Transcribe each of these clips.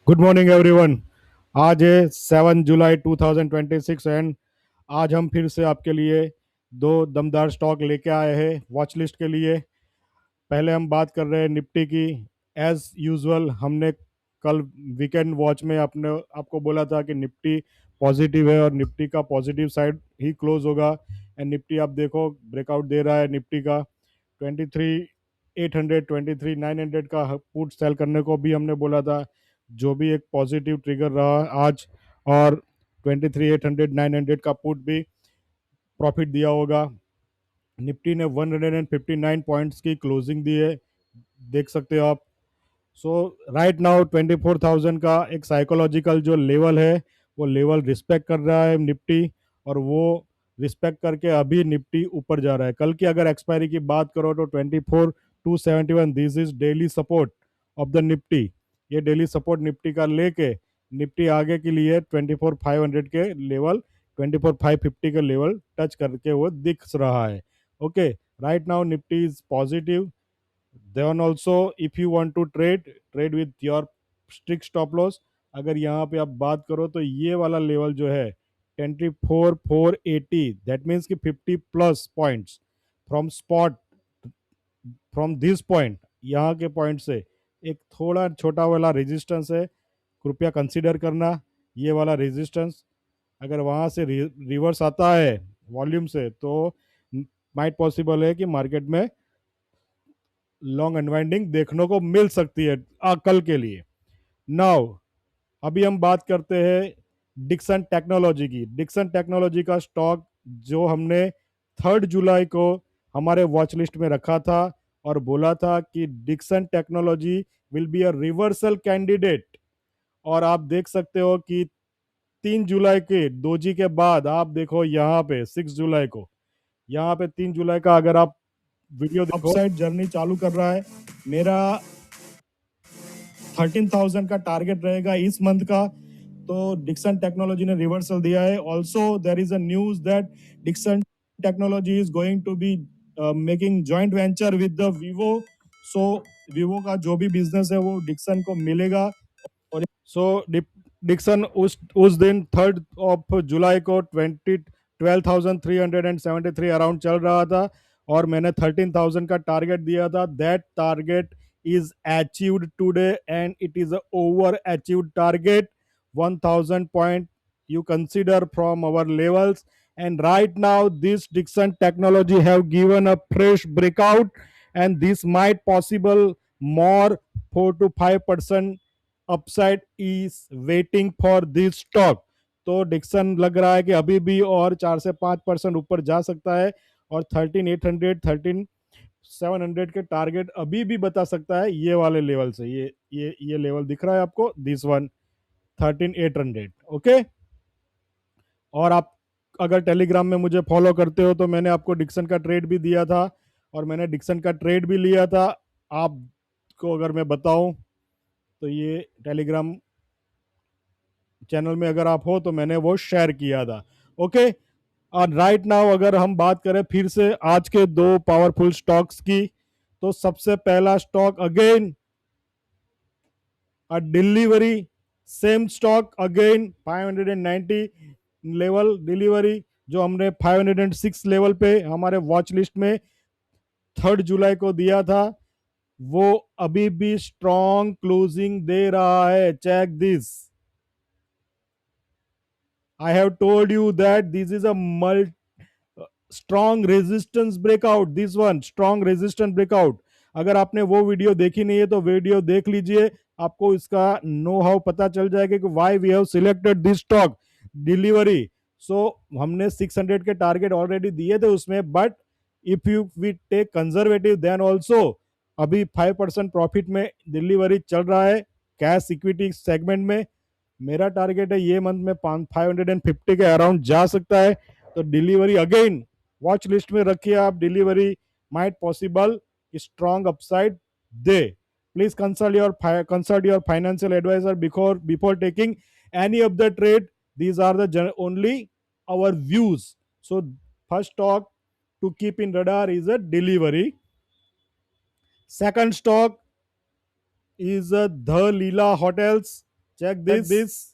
Good morning everyone. आज है 7 जुलाई 2026 and आज हम फिर से आपके लिए दो दमदार स्टॉक लेके आए हैं वॉच लिस्ट के लिए। पहले हम बात कर रहे हैं निफ्टी की। एज यूजुअल हमने कल वीकेंड वॉच में आपने आपको बोला था कि निफ्टी पॉजिटिव है और निफ्टी का पॉजिटिव साइड ही क्लोज होगा। एंड निफ्टी आप देखो ब्रेकआउट दे रहा है निफ्टी का 23,800 23,900 का पुट सेल करने को भी हमने बोला था, जो भी एक पॉजिटिव ट्रिगर रहा आज। और 23,800 900 का पुट भी प्रॉफिट दिया होगा। निफ्टी ने 159 पॉइंट्स की क्लोजिंग दी है, देख सकते हो आप। सो राइट नाउ 24,000 का एक साइकोलॉजिकल जो लेवल है वो लेवल रिस्पेक्ट कर रहा है निफ्टी, और वो रिस्पेक्ट करके अभी निफ्टी ऊपर जा रहा है। कल की अगर एक्सपायरी की बात करो तो 24,271 this is daily support of the Nifty. ये डेली सपोर्ट निफ्टी का लेके निफ्टी आगे के लिए 24,500 के लेवल 24,550 के लेवल टच करके वो दिख रहा है। Okay, right now Nifty is positive. Then also if you want to trade with your strict stop loss, अगर यहाँ पे आप बात करो तो ये वाला लेवल जो है 24,480, दैट मीन्स कि 50 plus points from spot, from this point, यहाँ के पॉइंट से एक थोड़ा छोटा वाला रेजिस्टेंस है, कृपया कंसीडर करना ये वाला रेजिस्टेंस। अगर वहाँ से रिवर्स आता है वॉल्यूम से तो माइट पॉसिबल है कि मार्केट में लॉन्ग अनवाइंडिंग देखने को मिल सकती है कल के लिए। नाउ अभी हम बात करते हैं डिक्सन टेक्नोलॉजी की। डिक्सन टेक्नोलॉजी का स्टॉक जो हमने 3 जुलाई को हमारे वॉच लिस्ट में रखा था और बोला था कि Dixon technology will be a reversal candidate. और आप देख सकते हो कि 3 जुलाई के दोजी के बाद आप देखो यहाँ पे 6 जुलाई को, यहाँ पे 3 जुलाई का अगर आप वीडियो देखो, अपसाइड जर्नी चालू कर रहा है। मेरा 13,000 का टारगेट रहेगा इस मंथ का। तो डिक्सन टेक्नोलॉजी ने रिवर्सल दिया है। Also there is a news that Dixon technology is going to be making joint venture with the Vivo. So Vivo का जो भी बिजनेस है वो डिक्सन को मिलेगा। और सो डिक्सन उस दिन 3 जुलाई को 12,373 अराउंड चल रहा था और मैंने 13,000 का टारगेट दिया था। That target is achieved today and it is a over achieved target 1,000 point you consider from our levels. And right now this Dixon technology have given a fresh breakout, and this might possible more 4 to 5% upside is waiting for this stock. तो Dixon लग रहा है कि अभी भी और 4 से 5% ऊपर जा सकता है और 13,800 13,700 के टारगेट अभी भी बता सकता है ये वाले लेवल से। ये लेवल दिख रहा है आपको, दिस वन 13,800। ओके, और आप अगर टेलीग्राम में मुझे फॉलो करते हो तो मैंने आपको डिक्सन का ट्रेड भी दिया था और मैंने डिक्सन का ट्रेड भी लिया था। आपको अगर मैं बताऊं तो ये टेलीग्राम चैनल में अगर आप हो तो मैंने वो शेयर किया था। ओके, और राइट नाउ अगर हम बात करें फिर से आज के दो पावरफुल स्टॉक्स की, तो सबसे पहला stock again a delivery, same stock again 590 level delivery, जो हमने 506 लेवल पे हमारे वॉच लिस्ट में 3 जुलाई को दिया था, वो अभी भी स्ट्रॉन्ग क्लोजिंग दे रहा है। Check this, I have told you that this is a multi strong resistance breakout, this one strong resistance breakout. अगर आपने वो वीडियो देखी नहीं है तो वीडियो देख लीजिए, आपको इसका नो हाउ पता चल जाएगा कि why we have selected this stock delivery. So हमने 600 के टारगेट ऑलरेडी दिए थे उसमें, but if you we take conservative then also अभी 5% प्रॉफिट में डिलीवरी चल रहा है कैश इक्विटी सेगमेंट में। मेरा टारगेट है ये मंथ में 550 के अराउंड जा सकता है। तो डिलीवरी अगेन वॉच लिस्ट में रखिए आप, delivery might possible strong upside they. Please consult your financial advisor before taking any of the trade. These are the only our views. So first stock to keep in radar is a delivery. Second stock is the Leela Hotels. check this.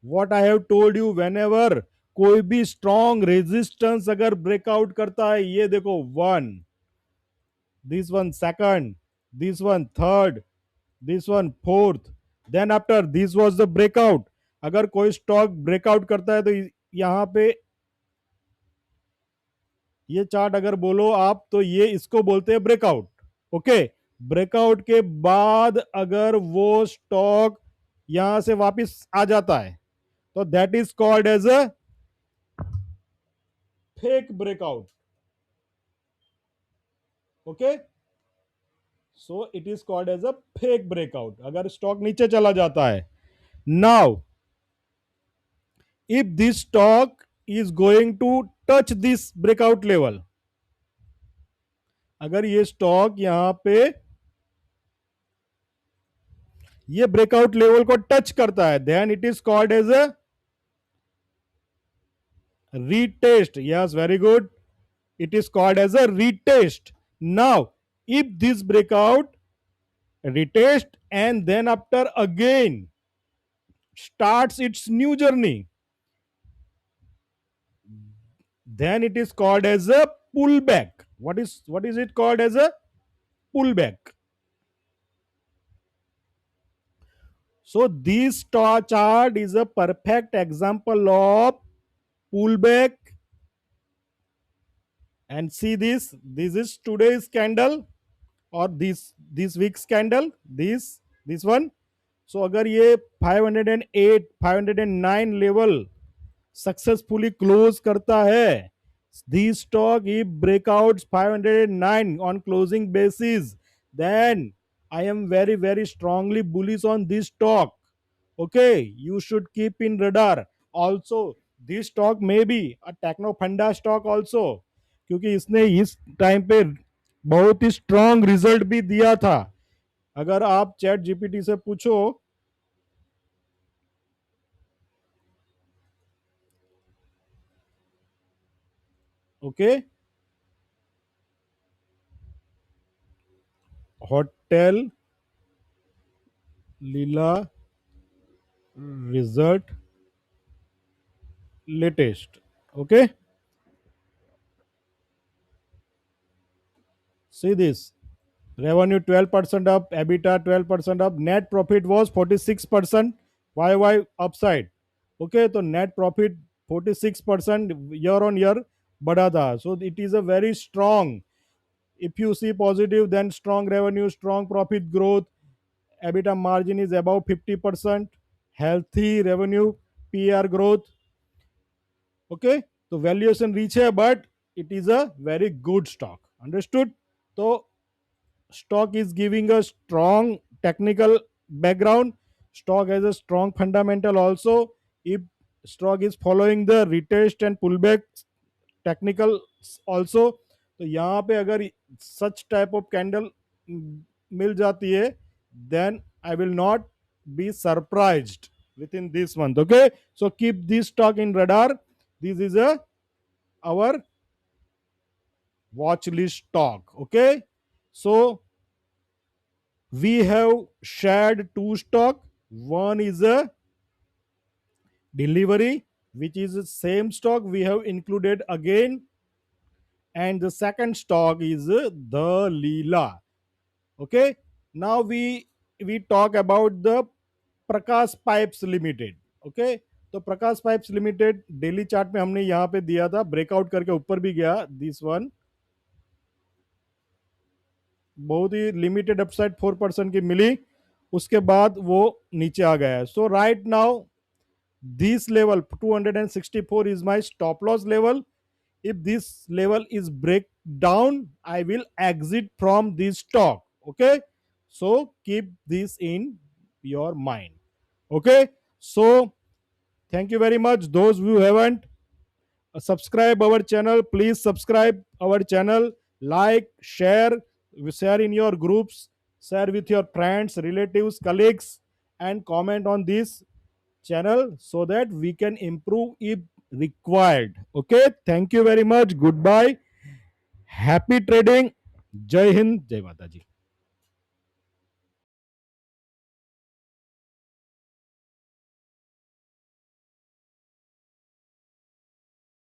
What I have told you, whenever कोई भी strong resistance अगर breakout करता है, ये देखो, one, this one second, this one third, this one fourth, then after this was the breakout. अगर कोई stock breakout करता है तो यहाँ पे ये चार्ट अगर बोलो आप, तो ये इसको बोलते हैं ब्रेकआउट. ओके, ब्रेकआउट के बाद अगर वो स्टॉक यहां से वापस आ जाता है, तो that is called as a fake breakout. Okay, so it is called as a fake breakout अगर स्टॉक नीचे चला जाता है. Now if this stock is going to touch this breakout level, अगर ये स्टॉक यहां पे ये ब्रेकआउट लेवल को टच करता है, then it is called as a retest. Yes, very good. It is called as a retest. Now if this breakout retest and then after again starts its new journey, then it is called as a pullback. What is it called as a pullback? So this chart is a perfect example of pullback. And see this. This is today's candle or this week's candle. This one. So अगर ये 508, 509 level successfully close करता है, this stock if breakouts 509 on closing basis, then I am very strongly bullish on this stock. Okay, you should keep in radar. Also this stock may be a techno फंडा stock also, क्योंकि इसने इस time पे बहुत ही strong result भी दिया था. अगर आप चैट जीपीटी से पूछो, okay, hotel Leela result latest. Okay, see this. Revenue 12% up, EBITDA 12% up, net profit was 46% YY upside. Okay, so net profit 46% year on year बढ़ा था. So it is a very strong. If you see positive, then strong revenue, strong profit growth, EBITDA margin is above 50%, healthy revenue, PR growth. Okay, तो valuation reach है, but it is a very good stock. Understood? तो stock is giving a strong technical background. Stock has a strong fundamental also. If stock is following the retest and pullback technical also, तो यहाँ पे अगर such type of candle मिल जाती है, then I will not be surprised within this month. Okay, so keep this stock in radar. This is a our watch list stock. Okay, so we have shared two stock. One is a delivery, which is the same stock we have included again, and the second stock is the Leela. Okay, now we talk about the Prakash Pipes Limited. Okay, तो प्रकाश pipes limited daily chart में हमने यहाँ पे दिया था, breakout करके ऊपर भी गया. दिस वन बहुत ही लिमिटेड अपसाइड 4% की मिली, उसके बाद वो नीचे आ गया है. So right now this level 264 is my stop loss level. if this level is break down, I will exit from this stock. Okay, so keep this in your mind. Okay, so thank you very much. Those who haven't subscribe our channel, please subscribe our channel, like, share in your groups, share with your friends, relatives, colleagues, and comment on this channel so that we can improve if required. Okay, thank you very much. Goodbye, happy trading. Jai Hind, Jai Mataji.